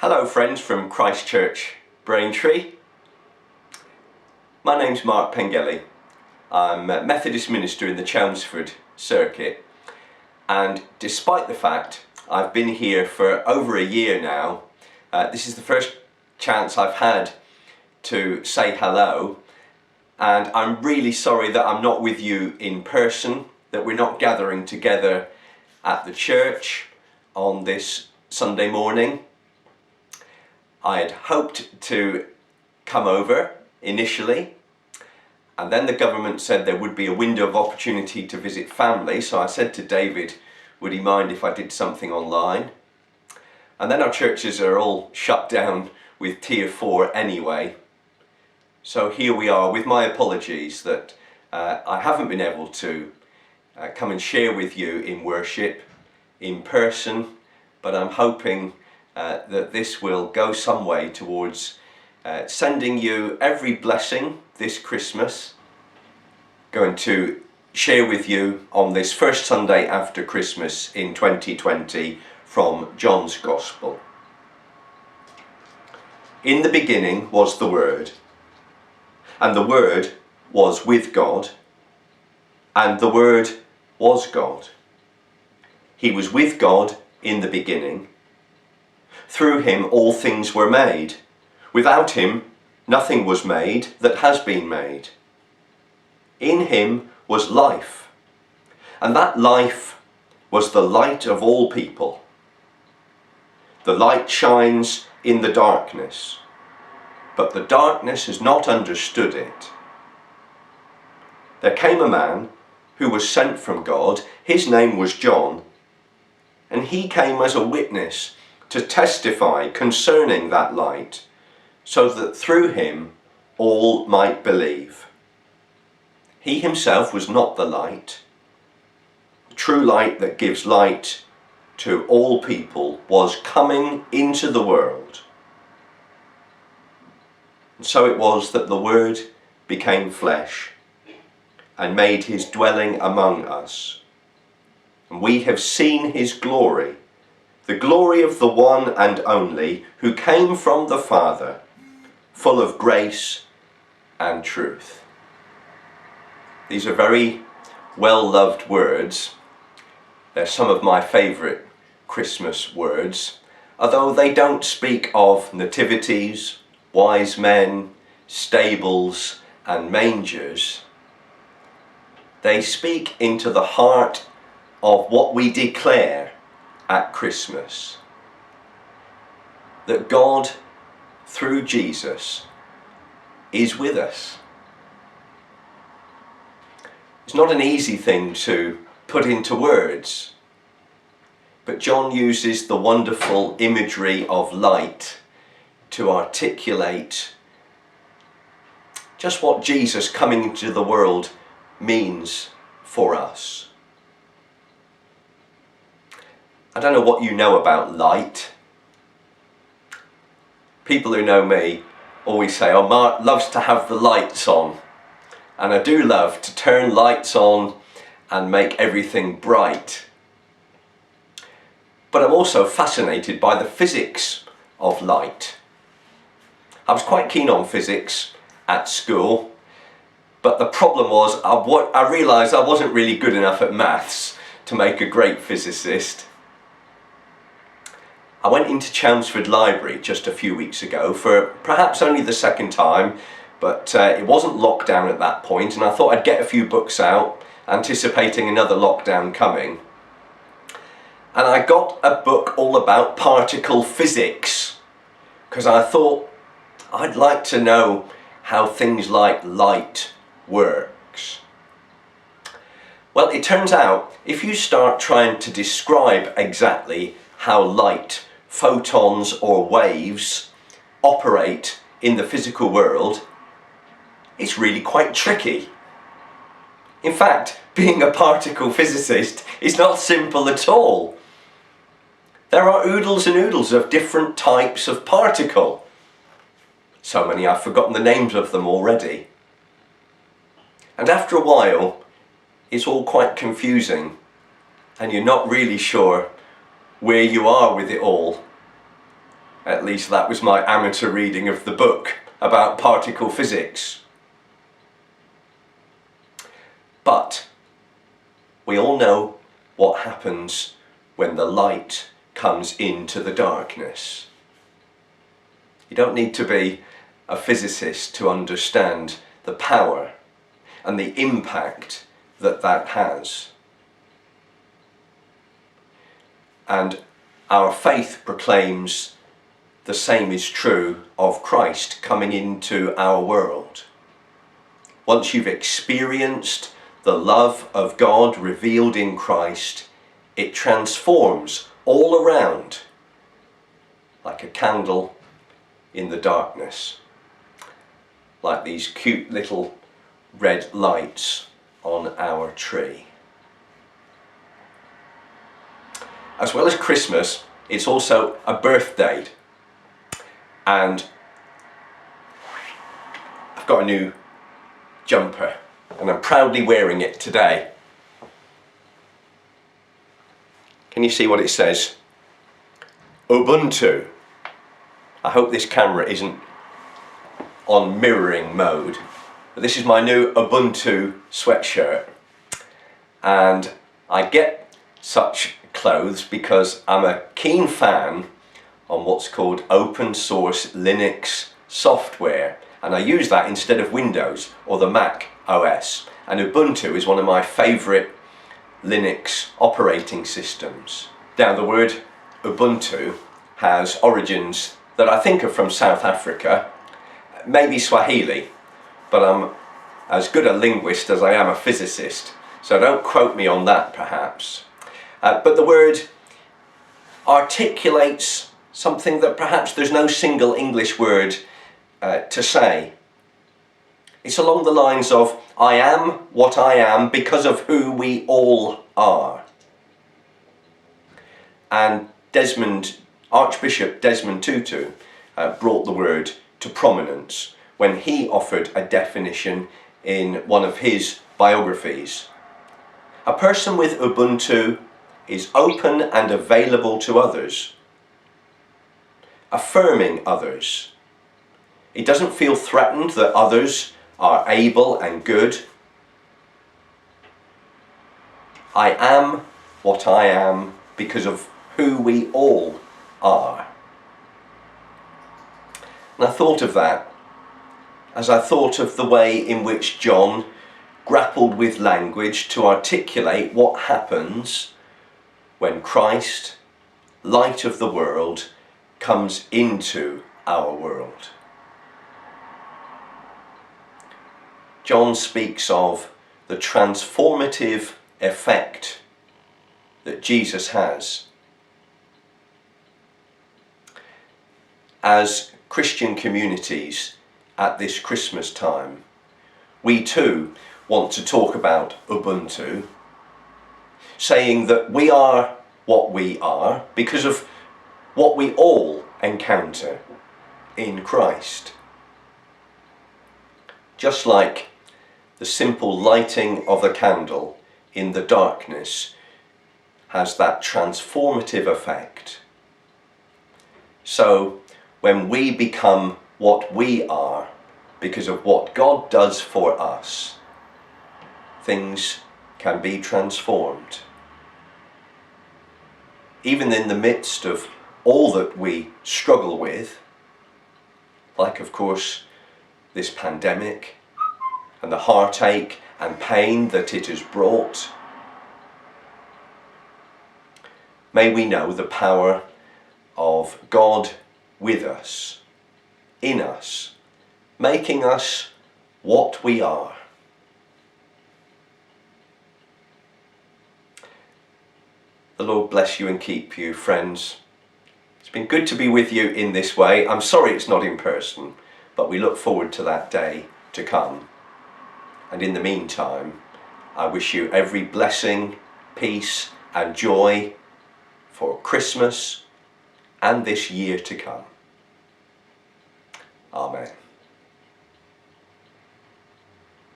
Hello friends from Christchurch, Braintree. My name's Mark Pengelly. I'm a Methodist minister in the Chelmsford circuit, and despite the fact I've been here for over a year now, this is the first chance I've had to say hello, and I'm really sorry that I'm not with you in person, that we're not gathering together at the church on this Sunday morning. I had hoped to come over initially, and then the government said there would be a window of opportunity to visit family, so I said to David, would he mind if I did something online? And then our churches are all shut down with Tier 4 anyway, so here we are with my apologies that I haven't been able to come and share with you in worship in person, but I'm hoping that this will go some way towards sending you every blessing this Christmas. Going to share with you on this first Sunday after Christmas in 2020 from John's Gospel. In the beginning was the Word, and the Word was with God, and the Word was God. He was with God in the beginning. Through him all things were made. Without him nothing was made that has been made. In him was life, and that life was the light of all people. The light shines in the darkness, but the darkness has not understood it. There came a man who was sent from God. His name was John, and he came as a witness to testify concerning that light, so that through him all might believe. He himself was not the light. The true light that gives light to all people was coming into the world. And so it was that the Word became flesh and made his dwelling among us. And we have seen his glory, the glory of the one and only who came from the Father, full of grace and truth. These are very well-loved words. They're some of my favourite Christmas words, although they don't speak of nativities, wise men, stables and mangers. They speak into the heart of what we declare at Christmas, that God, through Jesus, is with us. It's not an easy thing to put into words, but John uses the wonderful imagery of light to articulate just what Jesus coming into the world means for us. I don't know what you know about light. People who know me always say, oh, Mark loves to have the lights on. And I do love to turn lights on and make everything bright. But I'm also fascinated by the physics of light. I was quite keen on physics at school, but the problem was I realised I wasn't really good enough at maths to make a great physicist. I went into Chelmsford Library just a few weeks ago for perhaps only the second time, but it wasn't lockdown at that point, and I thought I'd get a few books out, anticipating another lockdown coming. And I got a book all about particle physics, because I thought I'd like to know how things like light works. Well, it turns out if you start trying to describe exactly how light, photons or waves operate in the physical world, it's really quite tricky. In fact, being a particle physicist is not simple at all. There are oodles and oodles of different types of particle. So many I've forgotten the names of them already. And after a while, it's all quite confusing, and you're not really sure where you are with it all. At least that was my amateur reading of the book about particle physics. But we all know what happens when the light comes into the darkness. You don't need to be a physicist to understand the power and the impact that that has. And our faith proclaims the same is true of Christ coming into our world. Once you've experienced the love of God revealed in Christ, it transforms all around like a candle in the darkness, like these cute little red lights on our tree. As well as Christmas, it's also a birthday. And I've got a new jumper and I'm proudly wearing it today. Can you see what it says? Ubuntu. I hope this camera isn't on mirroring mode, but this is my new Ubuntu sweatshirt. And I get such clothes because I'm a keen fan on what's called open source Linux software, and I use that instead of Windows or the Mac OS, and Ubuntu is one of my favourite Linux operating systems. Now, the word Ubuntu has origins that I think are from South Africa, maybe Swahili, but I'm as good a linguist as I am a physicist, so don't quote me on that perhaps. But the word articulates something that perhaps there's no single English word to say. It's along the lines of, I am what I am because of who we all are. And Archbishop Desmond Tutu brought the word to prominence when he offered a definition in one of his biographies. A person with Ubuntu is open and available to others, affirming others. He doesn't feel threatened that others are able and good. I am what I am because of who we all are. And I thought of that as I thought of the way in which John grappled with language to articulate what happens when Christ, light of the world, comes into our world. John speaks of the transformative effect that Jesus has. As Christian communities at this Christmas time, we too want to talk about Ubuntu, saying that we are what we are because of what we all encounter in Christ. Just like the simple lighting of a candle in the darkness has that transformative effect, so when we become what we are because of what God does for us, things can be transformed. Even in the midst of all that we struggle with, like of course this pandemic and the heartache and pain that it has brought, may we know the power of God with us, in us, making us what we are. The Lord bless you and keep you, friends. It's been good to be with you in this way. I'm sorry it's not in person, but we look forward to that day to come. And in the meantime, I wish you every blessing, peace and joy for Christmas and this year to come. Amen.